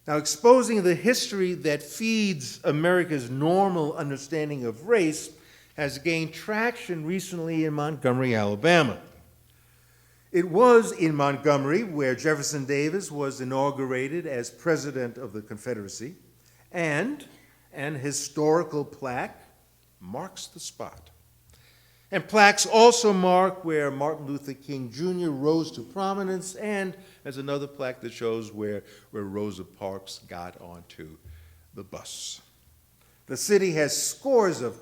Now, exposing the history that feeds America's normal understanding of race has gained traction recently in Montgomery, Alabama. It was in Montgomery where Jefferson Davis was inaugurated as President of the Confederacy, and an historical plaque marks the spot. And plaques also mark where Martin Luther King Jr. rose to prominence, and there's another plaque that shows where Rosa Parks got onto the bus. The city has scores of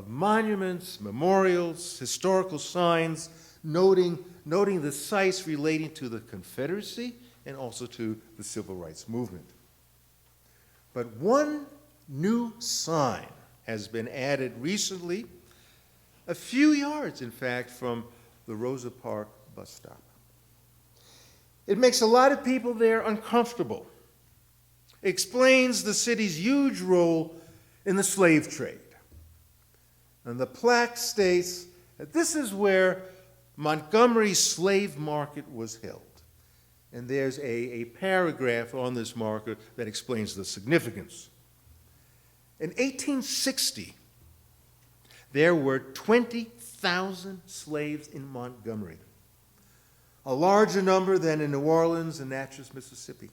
monuments, memorials, historical signs, noting the sites relating to the Confederacy and also to the Civil Rights Movement. But one new sign has been added recently, a few yards, in fact, from the Rosa Parks bus stop. It makes a lot of people there uncomfortable. It explains the city's huge role in the slave trade. And the plaque states that this is where Montgomery's slave market was held. And there's a paragraph on this marker that explains the significance. In 1860, there were 20,000 slaves in Montgomery, a larger number than in New Orleans and Natchez, Mississippi.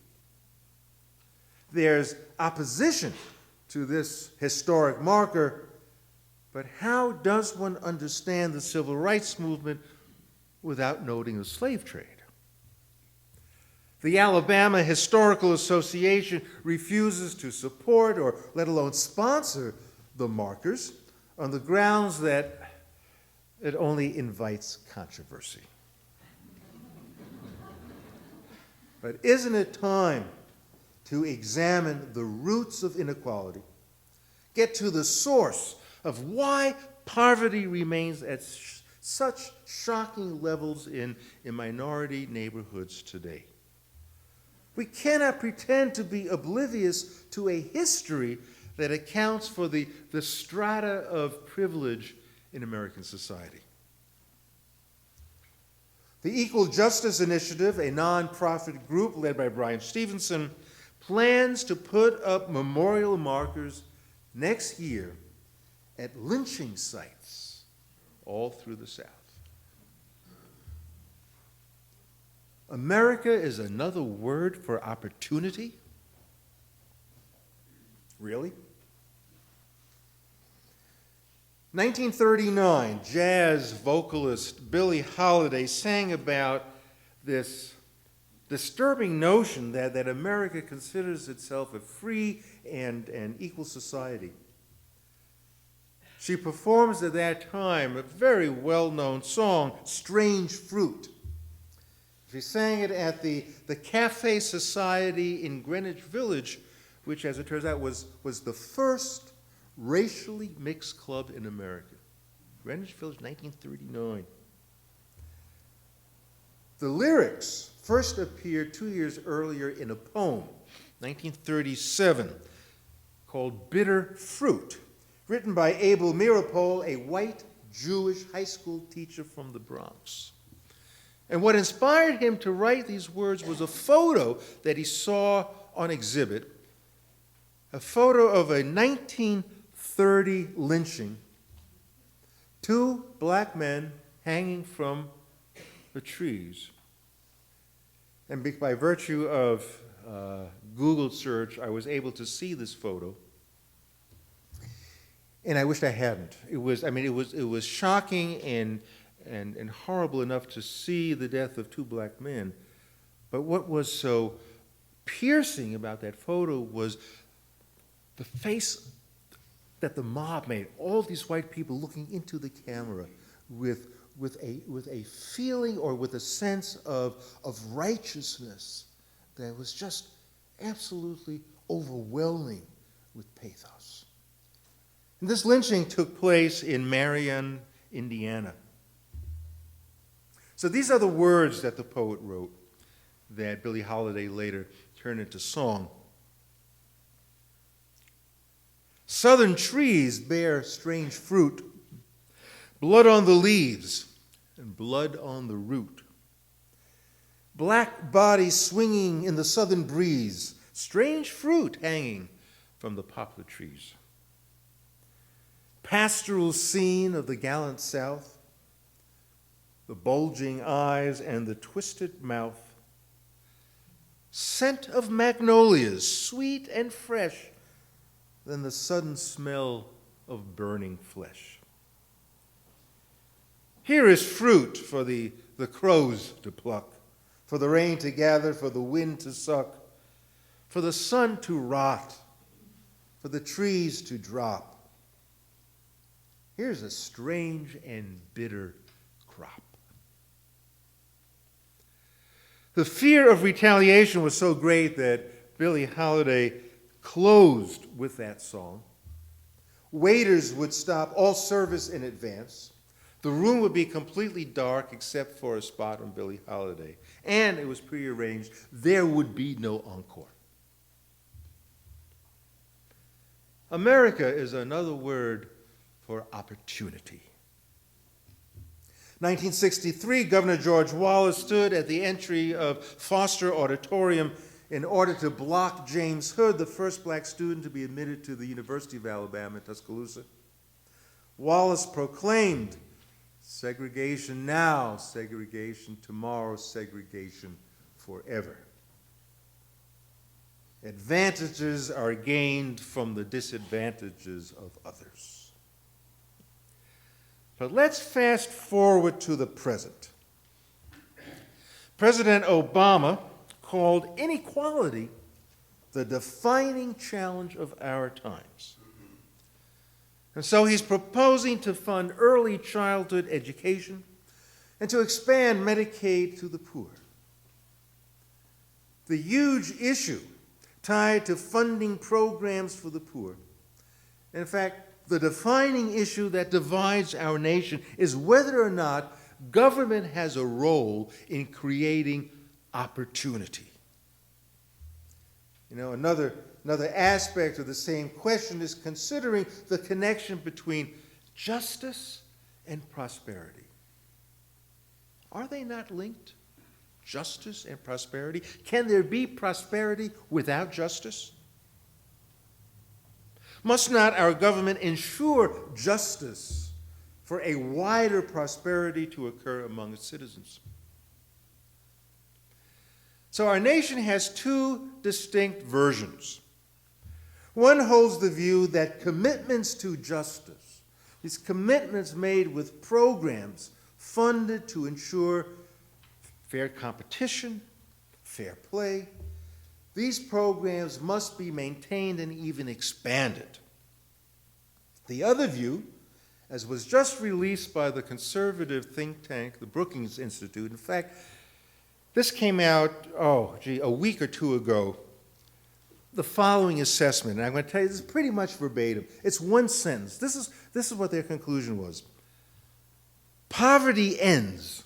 There's opposition to this historic marker, but how does one understand the civil rights movement without noting the slave trade? The Alabama Historical Association refuses to support or let alone sponsor the markers on the grounds that it only invites controversy. But isn't it time to examine the roots of inequality, get to the source of why poverty remains at such shocking levels in minority neighborhoods today? We cannot pretend to be oblivious to a history that accounts for the strata of privilege in American society. The Equal Justice Initiative, a nonprofit group led by Brian Stevenson, plans to put up memorial markers next year at lynching sites all through the South. America is another word for opportunity? Really? 1939, jazz vocalist Billie Holiday sang about this disturbing notion that America considers itself a free and equal society. She performs at that time a very well-known song, Strange Fruit. She sang it at the Cafe Society in Greenwich Village, which, as it turns out, was the first racially mixed club in America. Greenwich Village, 1939. The lyrics first appeared 2 years earlier in a poem, 1937, called Bitter Fruit, written by Abel Meeropol, a white Jewish high school teacher from the Bronx. And what inspired him to write these words was a photo that he saw on exhibit, a photo of a 1930 lynching, 2 black men hanging from the trees. And by virtue of Google search, I was able to see this photo. And I wished I hadn't. It was shocking and horrible enough to see the death of 2 black men. But what was so piercing about that photo was the face that the mob made, all these white people looking into the camera with a feeling or with a sense of righteousness that was just absolutely overwhelming with pathos. And this lynching took place in Marion, Indiana. So these are the words that the poet wrote that Billie Holiday later turned into song. Southern trees bear strange fruit, blood on the leaves and blood on the root. Black bodies swinging in the southern breeze, strange fruit hanging from the poplar trees. Pastoral scene of the gallant South, the bulging eyes and the twisted mouth. Scent of magnolias, sweet and fresh, then the sudden smell of burning flesh. Here is fruit for the crows to pluck, for the rain to gather, for the wind to suck, for the sun to rot, for the trees to drop. Here's a strange and bitter crop. The fear of retaliation was so great that Billie Holiday closed with that song. Waiters would stop all service in advance. The room would be completely dark except for a spot on Billie Holiday. And it was prearranged. There would be no encore. America is another word for opportunity. 1963, Governor George Wallace stood at the entry of Foster Auditorium in order to block James Hood, the first black student to be admitted to the University of Alabama in Tuscaloosa. Wallace proclaimed, segregation now, segregation tomorrow, segregation forever. Advantages are gained from the disadvantages of others. But let's fast forward to the present. President Obama called inequality the defining challenge of our times. And so he's proposing to fund early childhood education and to expand Medicaid to the poor. The huge issue tied to funding programs for the poor, in fact, the defining issue that divides our nation, is whether or not government has a role in creating opportunity. You know, another aspect of the same question is considering the connection between justice and prosperity. Are they not linked? Justice and prosperity? Can there be prosperity without justice? Must not our government ensure justice for a wider prosperity to occur among its citizens? So our nation has two distinct versions. One holds the view that commitments to justice, these commitments made with programs funded to ensure fair competition, fair play, these programs must be maintained and even expanded. The other view, as was just released by the conservative think tank, the Brookings Institute, in fact, this came out, a week or two ago, the following assessment, and I'm going to tell you, this is pretty much verbatim. It's one sentence. This is what their conclusion was. Poverty ends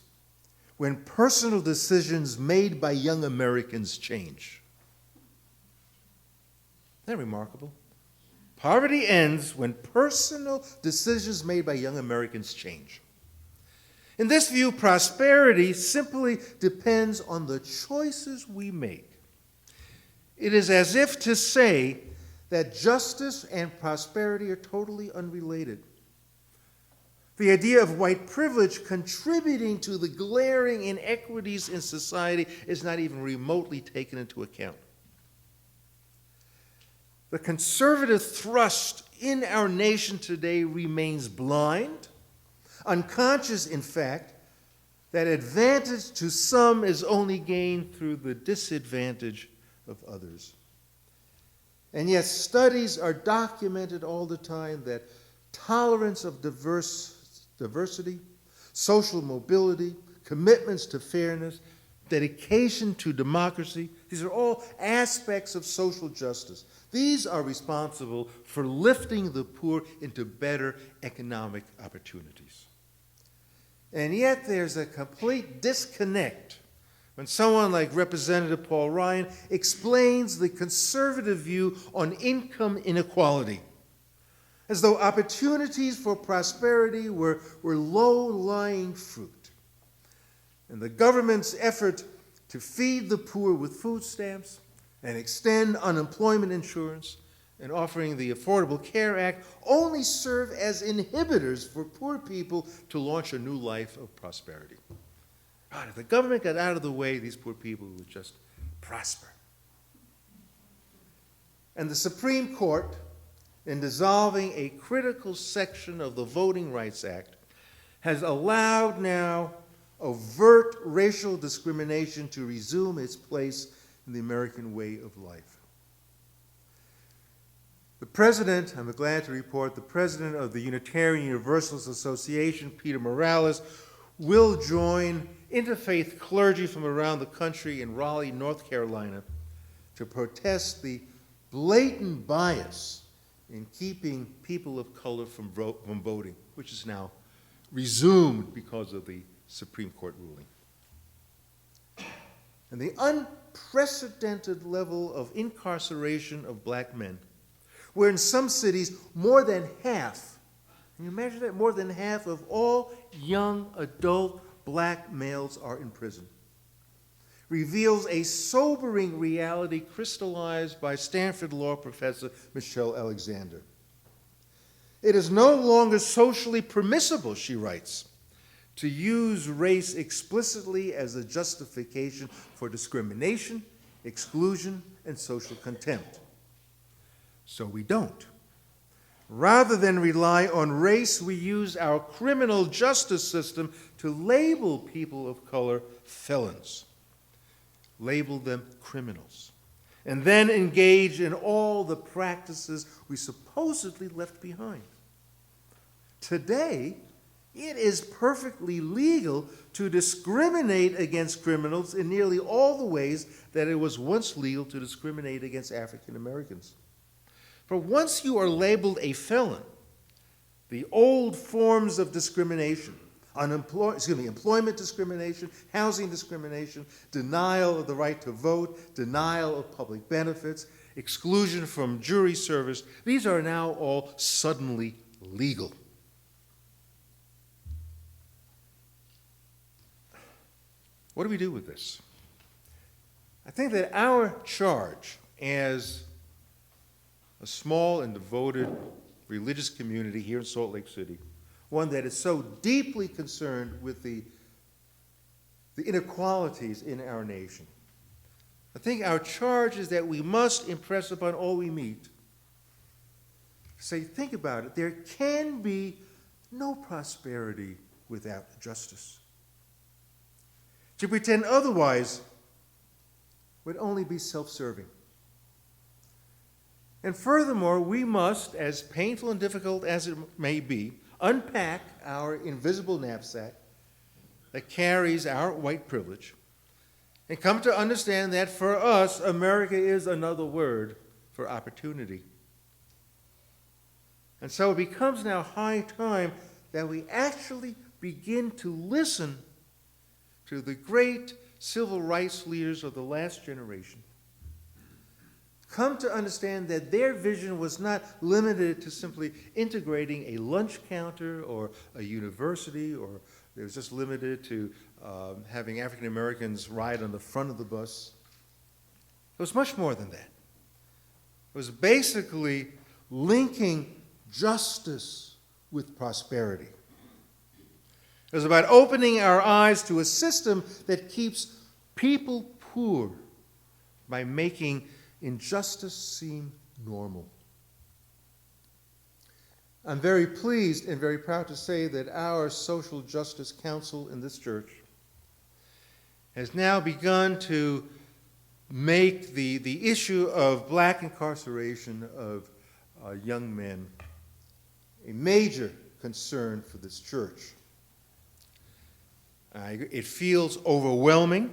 when personal decisions made by young Americans change. Isn't that remarkable? Poverty ends when personal decisions made by young Americans change. In this view, prosperity simply depends on the choices we make. It is as if to say that justice and prosperity are totally unrelated. The idea of white privilege contributing to the glaring inequities in society is not even remotely taken into account. The conservative thrust in our nation today remains blind, unconscious, in fact, that advantage to some is only gained through the disadvantage of others. And yet studies are documented all the time that tolerance of diversity, social mobility, commitments to fairness, dedication to democracy, these are all aspects of social justice. These are responsible for lifting the poor into better economic opportunities. And yet there's a complete disconnect when someone like Representative Paul Ryan explains the conservative view on income inequality, as though opportunities for prosperity were low-lying fruit. And the government's effort to feed the poor with food stamps and extend unemployment insurance and offering the Affordable Care Act only serve as inhibitors for poor people to launch a new life of prosperity. God, if the government got out of the way, these poor people would just prosper. And the Supreme Court, in dissolving a critical section of the Voting Rights Act, has allowed now overt racial discrimination to resume its place in the American way of life. The president, I'm glad to report, the president of the Unitarian Universalist Association, Peter Morales, will join interfaith clergy from around the country in Raleigh, North Carolina, to protest the blatant bias in keeping people of color from voting, which is now resumed because of the Supreme Court ruling. And the unprecedented level of incarceration of black men, where in some cities more than half, can you imagine that? More than half of all young adult black males are in prison, reveals a sobering reality crystallized by Stanford law professor Michelle Alexander. It is no longer socially permissible, she writes, to use race explicitly as a justification for discrimination, exclusion, and social contempt. So we don't. Rather than rely on race, we use our criminal justice system to label people of color felons, label them criminals, and then engage in all the practices we supposedly left behind. Today, it is perfectly legal to discriminate against criminals in nearly all the ways that it was once legal to discriminate against African Americans. For once you are labeled a felon, the old forms of discrimination, employment discrimination, housing discrimination, denial of the right to vote, denial of public benefits, exclusion from jury service, these are now all suddenly legal. What do we do with this? I think that our charge as a small and devoted religious community here in Salt Lake City, one that is so deeply concerned with the inequalities in our nation, I think our charge is that we must impress upon all we meet, say, think about it, there can be no prosperity without justice. To pretend otherwise would only be self-serving. And furthermore, we must, as painful and difficult as it may be, unpack our invisible knapsack that carries our white privilege and come to understand that for us, America is another word for opportunity. And so it becomes now high time that we actually begin to listen to the great civil rights leaders of the last generation, come to understand that their vision was not limited to simply integrating a lunch counter or a university, or it was just limited to having African Americans ride on the front of the bus. It was much more than that. It was basically linking justice with prosperity. It was about opening our eyes to a system that keeps people poor by making injustice seem normal. I'm very pleased and very proud to say that our Social Justice Council in this church has now begun to make the issue of black incarceration of young men a major concern for this church. It feels overwhelming.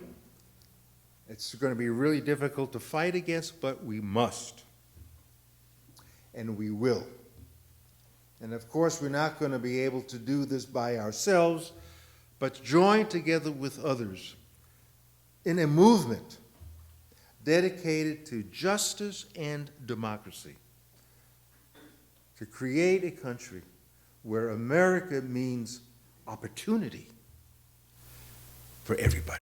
It's going to be really difficult to fight against, but we must. And we will. And of course, we're not going to be able to do this by ourselves, but join together with others in a movement dedicated to justice and democracy, to create a country where America means opportunity for everybody.